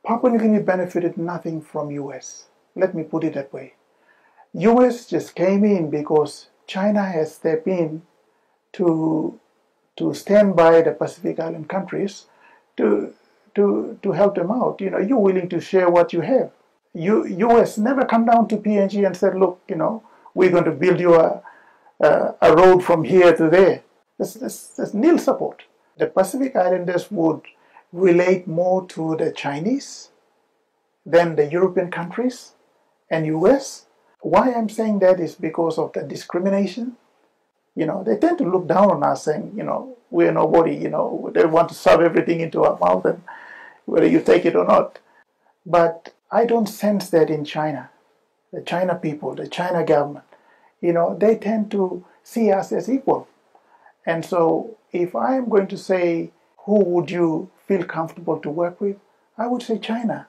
Papua New Guinea benefited nothing from US. Let me put it that way. US just came in because China has stepped in to stand by the Pacific Island countries to help them out. You know, you're willing to share what you have. US never come down to PNG and said, look, you know, we're going to build you a road from here to there. There's nil support. The Pacific Islanders would relate more to the Chinese than the European countries and US. Why I'm saying that is because of the discrimination. You know, they tend to look down on us saying, you know, we're nobody, you know, they want to shove everything into our mouth and whether you take it or not. But I don't sense that in China. The China people, the China government, you know, they tend to see us as equal. And so if I'm going to say, who would you feel comfortable to work with? I would say China.